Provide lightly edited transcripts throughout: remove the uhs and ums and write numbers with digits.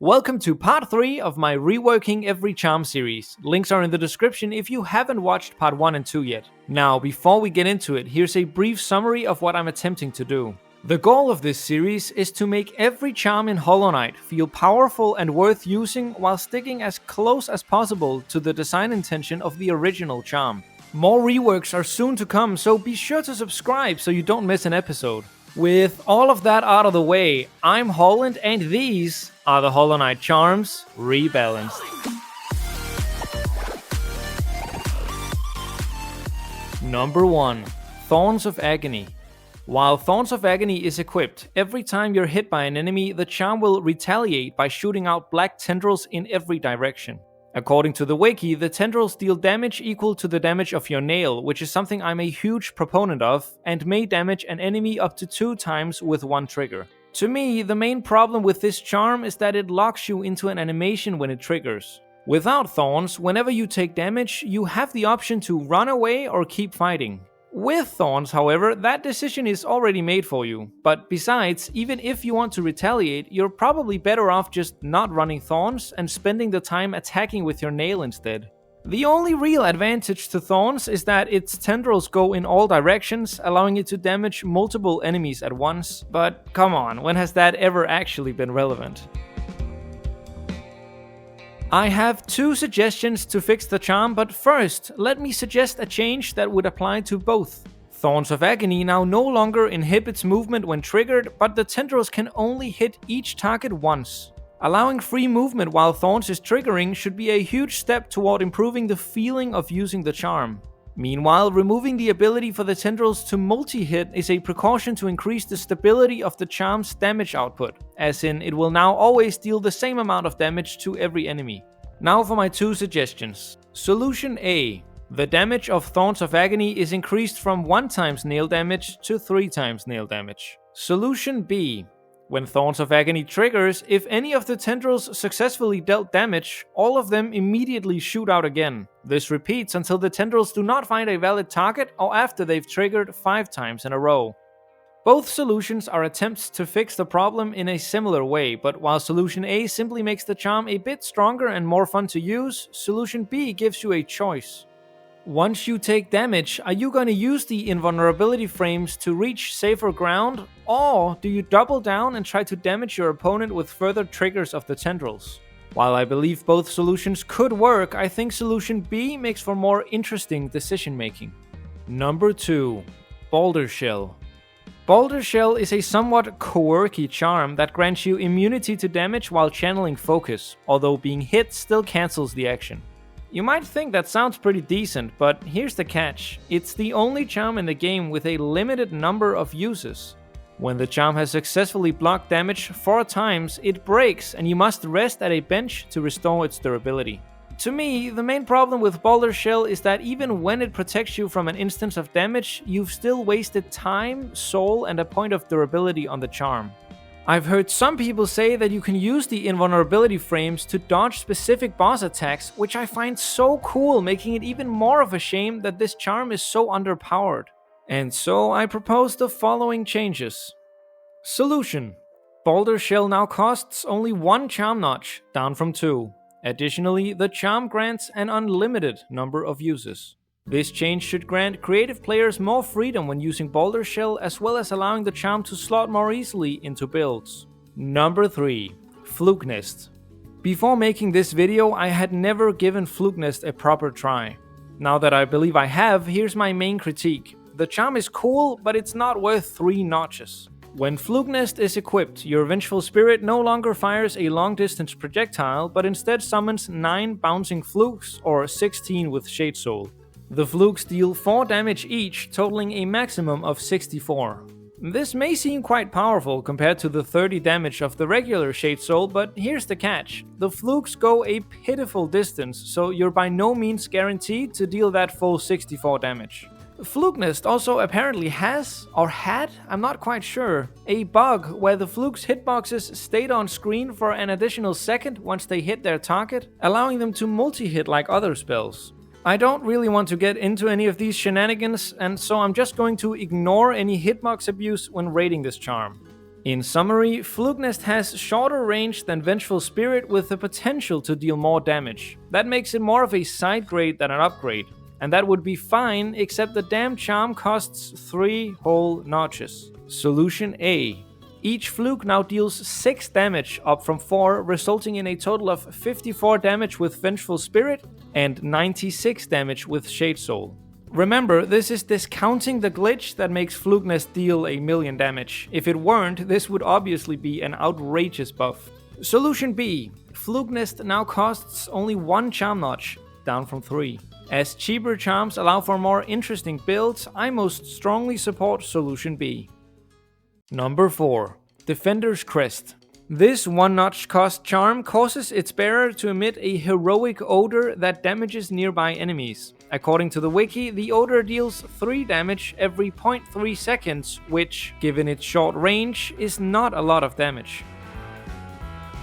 Welcome to part 3 of my Reworking Every Charm series. Links are in the description if you haven't watched part 1 and 2 yet. Now, before we get into it, here's a brief summary of what I'm attempting to do. The goal of this series is to make every charm in Hollow Knight feel powerful and worth using while sticking as close as possible to the design intention of the original charm. More reworks are soon to come, so be sure to subscribe so you don't miss an episode. With all of that out of the way, I'm Holland and these are the Hollow Knight charms rebalanced. Number 1. Thorns of Agony. While Thorns of Agony is equipped, every time you're hit by an enemy, the charm will retaliate by shooting out black tendrils in every direction. According to the wiki, the tendrils deal damage equal to the damage of your nail, which is something I'm a huge proponent of, and may damage an enemy up to 2 times with one trigger. To me, the main problem with this charm is that it locks you into an animation when it triggers. Without Thorns, whenever you take damage, you have the option to run away or keep fighting. With Thorns, however, that decision is already made for you. But besides, even if you want to retaliate, you're probably better off just not running Thorns and spending the time attacking with your nail instead. The only real advantage to Thorns is that its tendrils go in all directions, allowing it to damage multiple enemies at once. But come on, when has that ever actually been relevant? I have 2 suggestions to fix the charm, but first, let me suggest a change that would apply to both. Thorns of Agony now no longer inhibits movement when triggered, but the tendrils can only hit each target once. Allowing free movement while Thorns is triggering should be a huge step toward improving the feeling of using the charm. Meanwhile, removing the ability for the tendrils to multi-hit is a precaution to increase the stability of the charm's damage output, as in it will now always deal the same amount of damage to every enemy. Now for my 2 suggestions. Solution A. The damage of Thorns of Agony is increased from 1 times nail damage to 3 times nail damage. Solution B. When Thorns of Agony triggers, if any of the tendrils successfully dealt damage, all of them immediately shoot out again. This repeats until the tendrils do not find a valid target or after they've triggered 5 times in a row. Both solutions are attempts to fix the problem in a similar way, but while Solution A simply makes the charm a bit stronger and more fun to use, Solution B gives you a choice. Once you take damage, are you going to use the invulnerability frames to reach safer ground, or do you double down and try to damage your opponent with further triggers of the tendrils? While I believe both solutions could work, I think Solution B makes for more interesting decision making. Number 2. Baldur Shell. Baldur Shell is a somewhat quirky charm that grants you immunity to damage while channeling focus, although being hit still cancels the action. You might think that sounds pretty decent, but here's the catch. It's the only charm in the game with a limited number of uses. When the charm has successfully blocked damage 4 times, it breaks and you must rest at a bench to restore its durability. To me, the main problem with Baldur Shell is that even when it protects you from an instance of damage, you've still wasted time, soul, and a point of durability on the charm. I've heard some people say that you can use the invulnerability frames to dodge specific boss attacks, which I find so cool, making it even more of a shame that this charm is so underpowered. And so I propose the following changes. Solution. Baldur Shell now costs only 1 charm notch, down from 2. Additionally, the charm grants an unlimited number of uses. This change should grant creative players more freedom when using Baldur Shell, as well as allowing the charm to slot more easily into builds. Number 3. Flukenest. Before making this video, I had never given Flukenest a proper try. Now that I believe I have, here's my main critique. The charm is cool, but it's not worth 3 notches. When Flukenest is equipped, your Vengeful Spirit no longer fires a long-distance projectile, but instead summons 9 bouncing flukes, or 16 with Shade Soul. The flukes deal 4 damage each, totaling a maximum of 64. This may seem quite powerful compared to the 30 damage of the regular Shade Soul, but here's the catch. The flukes go a pitiful distance, so you're by no means guaranteed to deal that full 64 damage. Flukenest also apparently has, or had, I'm not quite sure, a bug where the flukes hitboxes stayed on screen for an additional second once they hit their target, allowing them to multi-hit like other spells. I don't really want to get into any of these shenanigans, and so I'm just going to ignore any hitbox abuse when rating this charm. In summary, Flukenest has shorter range than Vengeful Spirit with the potential to deal more damage. That makes it more of a side grade than an upgrade. And that would be fine, except the damn charm costs 3 whole notches. Solution A. Each fluke now deals 6 damage, up from 4, resulting in a total of 54 damage with Vengeful Spirit and 96 damage with Shade Soul. Remember, this is discounting the glitch that makes Flukenest deal a million damage. If it weren't, this would obviously be an outrageous buff. Solution B. Flukenest now costs only 1 charm notch, down from 3. As cheaper charms allow for more interesting builds, I most strongly support Solution B. Number 4. Defender's Crest. This 1-notch cost charm causes its bearer to emit a heroic odor that damages nearby enemies. According to the wiki, the odor deals 3 damage every 0.3 seconds, which, given its short range, is not a lot of damage.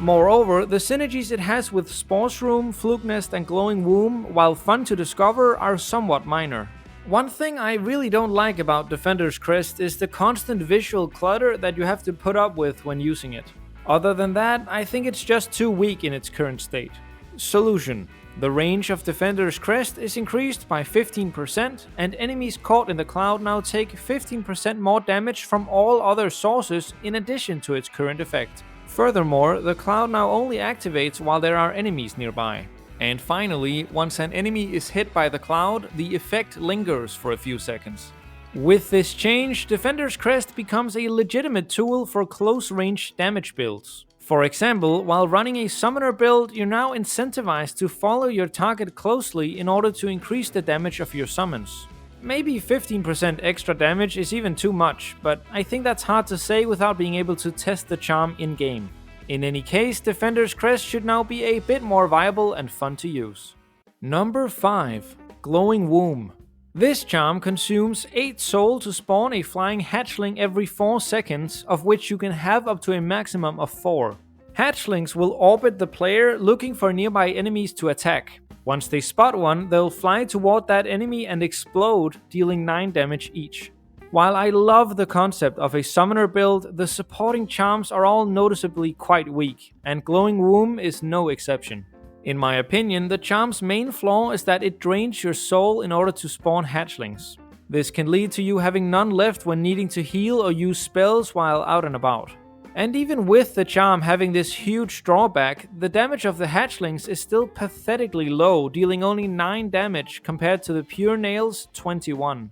Moreover, the synergies it has with Spore's Room, Flukenest, and Glowing Womb, while fun to discover, are somewhat minor. One thing I really don't like about Defender's Crest is the constant visual clutter that you have to put up with when using it. Other than that, I think it's just too weak in its current state. Solution. The range of Defender's Crest is increased by 15%, and enemies caught in the cloud now take 15% more damage from all other sources in addition to its current effect. Furthermore, the cloud now only activates while there are enemies nearby. And finally, once an enemy is hit by the cloud, the effect lingers for a few seconds. With this change, Defender's Crest becomes a legitimate tool for close-range damage builds. For example, while running a summoner build, you're now incentivized to follow your target closely in order to increase the damage of your summons. Maybe 15% extra damage is even too much, but I think that's hard to say without being able to test the charm in-game. In any case, Defender's Crest should now be a bit more viable and fun to use. Number 5. Glowing Womb. This charm consumes 8 soul to spawn a flying hatchling every 4 seconds, of which you can have up to a maximum of 4. Hatchlings will orbit the player looking for nearby enemies to attack. Once they spot one, they'll fly toward that enemy and explode, dealing 9 damage each. While I love the concept of a summoner build, the supporting charms are all noticeably quite weak, and Glowing Womb is no exception. In my opinion, the charm's main flaw is that it drains your soul in order to spawn hatchlings. This can lead to you having none left when needing to heal or use spells while out and about. And even with the charm having this huge drawback, the damage of the hatchlings is still pathetically low, dealing only 9 damage compared to the pure nails' 21.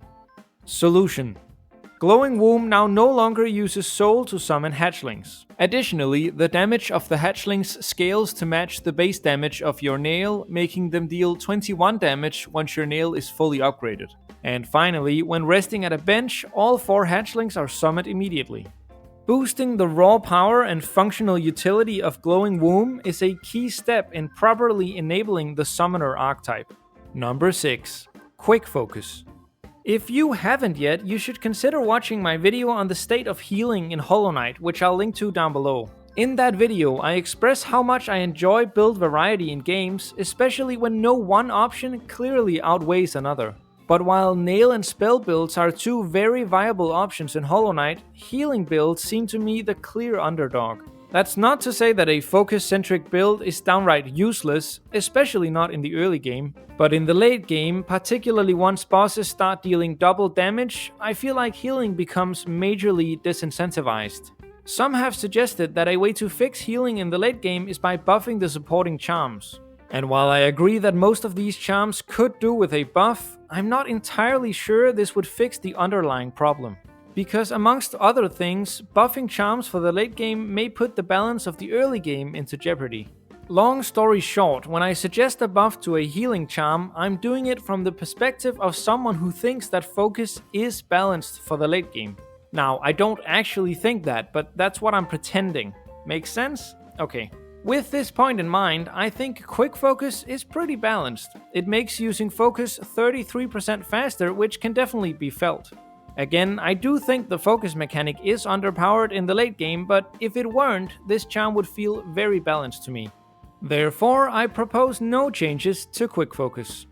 Solution. Glowing Womb now no longer uses soul to summon hatchlings. Additionally, the damage of the hatchlings scales to match the base damage of your nail, making them deal 21 damage once your nail is fully upgraded. And finally, when resting at a bench, all 4 hatchlings are summoned immediately. Boosting the raw power and functional utility of Glowing Womb is a key step in properly enabling the summoner archetype. Number 6. Quick Focus. If you haven't yet, you should consider watching my video on the state of healing in Hollow Knight, which I'll link to down below. In that video, I express how much I enjoy build variety in games, especially when no one option clearly outweighs another. But while nail and spell builds are 2 very viable options in Hollow Knight, healing builds seem to me the clear underdog. That's not to say that a focus-centric build is downright useless, especially not in the early game, but in the late game, particularly once bosses start dealing double damage, I feel like healing becomes majorly disincentivized. Some have suggested that a way to fix healing in the late game is by buffing the supporting charms. And while I agree that most of these charms could do with a buff, I'm not entirely sure this would fix the underlying problem. Because amongst other things, buffing charms for the late game may put the balance of the early game into jeopardy. Long story short, when I suggest a buff to a healing charm, I'm doing it from the perspective of someone who thinks that focus is balanced for the late game. Now, I don't actually think that, but that's what I'm pretending. Make sense? Okay. With this point in mind, I think Quick Focus is pretty balanced. It makes using focus 33% faster, which can definitely be felt. Again, I do think the focus mechanic is underpowered in the late game, but if it weren't, this charm would feel very balanced to me. Therefore, I propose no changes to Quick Focus.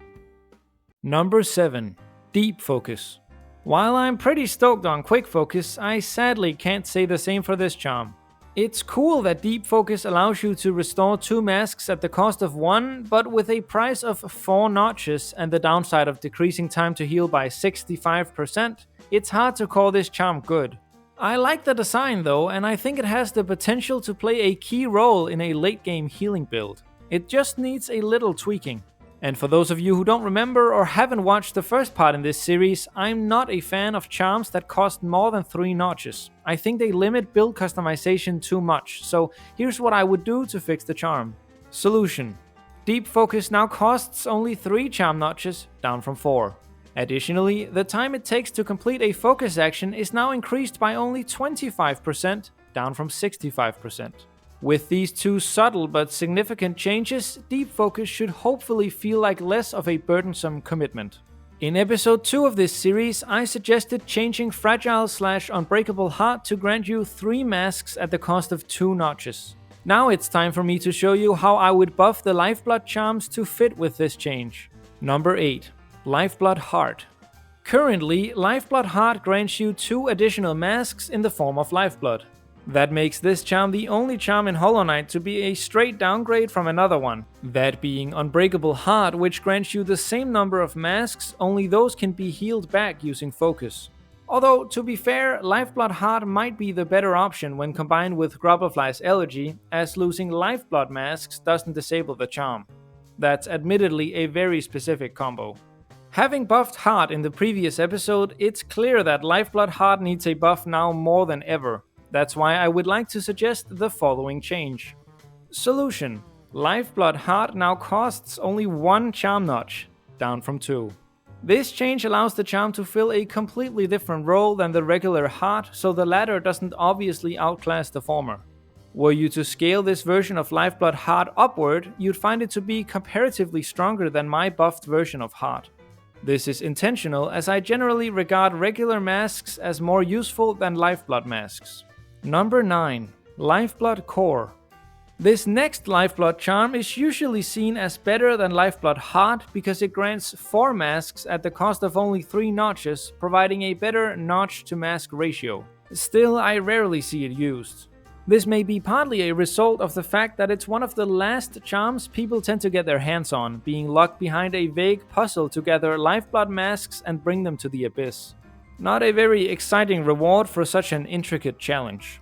Number 7. Deep Focus. While I'm pretty stoked on Quick Focus, I sadly can't say the same for this charm. It's cool that Deep Focus allows you to restore 2 masks at the cost of 1, but with a price of 4 notches and the downside of decreasing time to heal by 65%, it's hard to call this charm good. I like the design though, and I think it has the potential to play a key role in a late game healing build. It just needs a little tweaking. And for those of you who don't remember or haven't watched the first part in this series, I'm not a fan of charms that cost more than 3 notches. I think they limit build customization too much, so here's what I would do to fix the charm. Solution: Deep Focus now costs only 3 charm notches, down from 4. Additionally, the time it takes to complete a focus action is now increased by only 25%, down from 65%. With these 2 subtle but significant changes, Deep Focus should hopefully feel like less of a burdensome commitment. In episode 2 of this series, I suggested changing Fragile/Unbreakable Heart to grant you 3 masks at the cost of 2 notches. Now it's time for me to show you how I would buff the Lifeblood charms to fit with this change. Number 8. Lifeblood Heart. Currently, Lifeblood Heart grants you 2 additional masks in the form of Lifeblood. That makes this charm the only charm in Hollow Knight to be a straight downgrade from another one, that being Unbreakable Heart, which grants you the same number of masks, only those can be healed back using focus. Although, to be fair, Lifeblood Heart might be the better option when combined with Grubblefly's Elegy, as losing Lifeblood masks doesn't disable the charm. That's admittedly a very specific combo. Having buffed Heart in the previous episode, it's clear that Lifeblood Heart needs a buff now more than ever. That's why I would like to suggest the following change. Solution: Lifeblood Heart now costs only 1 charm notch, down from 2. This change allows the charm to fill a completely different role than the regular Heart, so the latter doesn't obviously outclass the former. Were you to scale this version of Lifeblood Heart upward, you'd find it to be comparatively stronger than my buffed version of Heart. This is intentional, as I generally regard regular masks as more useful than Lifeblood masks. Number 9. Lifeblood Core. This next Lifeblood charm is usually seen as better than Lifeblood Heart because it grants 4 masks at the cost of only 3 notches, providing a better notch to mask ratio. Still, I rarely see it used. This may be partly a result of the fact that it's one of the last charms people tend to get their hands on, being locked behind a vague puzzle to gather Lifeblood masks and bring them to the Abyss. Not a very exciting reward for such an intricate challenge.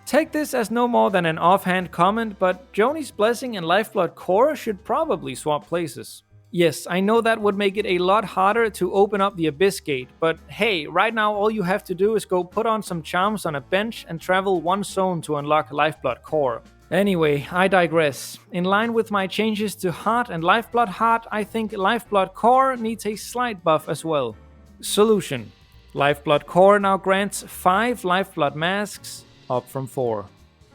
Take this as no more than an offhand comment, but Joni's Blessing and Lifeblood Core should probably swap places. Yes, I know that would make it a lot harder to open up the Abyss Gate, but hey, right now all you have to do is go put on some charms on a bench and travel 1 zone to unlock Lifeblood Core. Anyway, I digress. In line with my changes to Heart and Lifeblood Heart, I think Lifeblood Core needs a slight buff as well. Solution: Lifeblood Core now grants 5 Lifeblood masks, up from 4.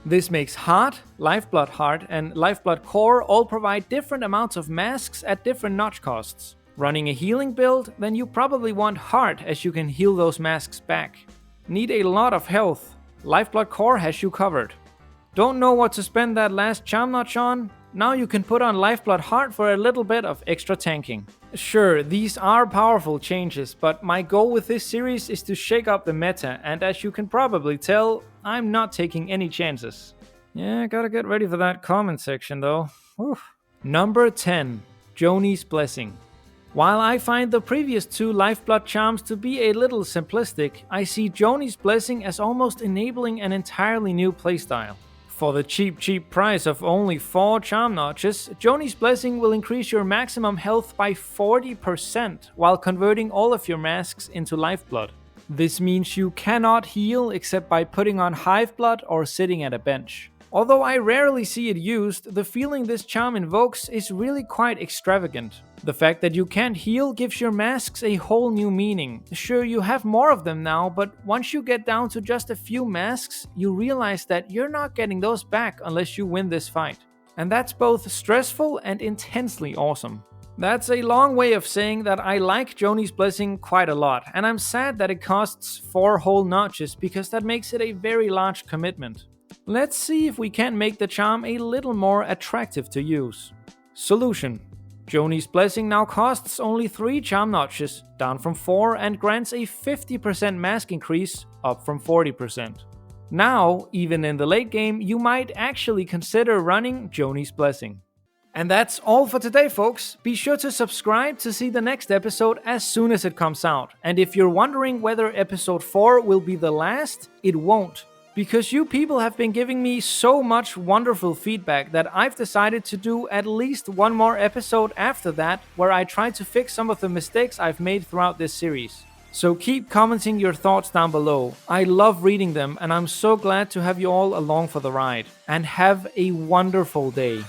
This makes Heart, Lifeblood Heart, and Lifeblood Core all provide different amounts of masks at different notch costs. Running a healing build, then you probably want Heart, as you can heal those masks back. Need a lot of health? Lifeblood Core has you covered. Don't know what to spend that last charm notch on? Now you can put on Lifeblood Heart for a little bit of extra tanking. Sure, these are powerful changes, but my goal with this series is to shake up the meta, and as you can probably tell, I'm not taking any chances. Yeah, gotta get ready for that comment section though. Oof. Number 10. Joni's Blessing. While I find the previous 2 Lifeblood charms to be a little simplistic, I see Joni's Blessing as almost enabling an entirely new playstyle. For the cheap price of only 4 charm notches, Joni's Blessing will increase your maximum health by 40% while converting all of your masks into Lifeblood. This means you cannot heal except by putting on Hive Blood or sitting at a bench. Although I rarely see it used, the feeling this charm invokes is really quite extravagant. The fact that you can't heal gives your masks a whole new meaning. Sure, you have more of them now, but once you get down to just a few masks, you realize that you're not getting those back unless you win this fight. And that's both stressful and intensely awesome. That's a long way of saying that I like Joni's Blessing quite a lot, and I'm sad that it costs 4 whole notches because that makes it a very large commitment. Let's see if we can make the charm a little more attractive to use. Solution: Joni's Blessing now costs only 3 charm notches, down from 4, and grants a 50% mask increase, up from 40%. Now, even in the late game, you might actually consider running Joni's Blessing. And that's all for today, folks. Be sure to subscribe to see the next episode as soon as it comes out. And if you're wondering whether episode 4 will be the last, it won't. Because you people have been giving me so much wonderful feedback that I've decided to do at least one more episode after that, where I try to fix some of the mistakes I've made throughout this series. So keep commenting your thoughts down below. I love reading them, and I'm so glad to have you all along for the ride. And have a wonderful day.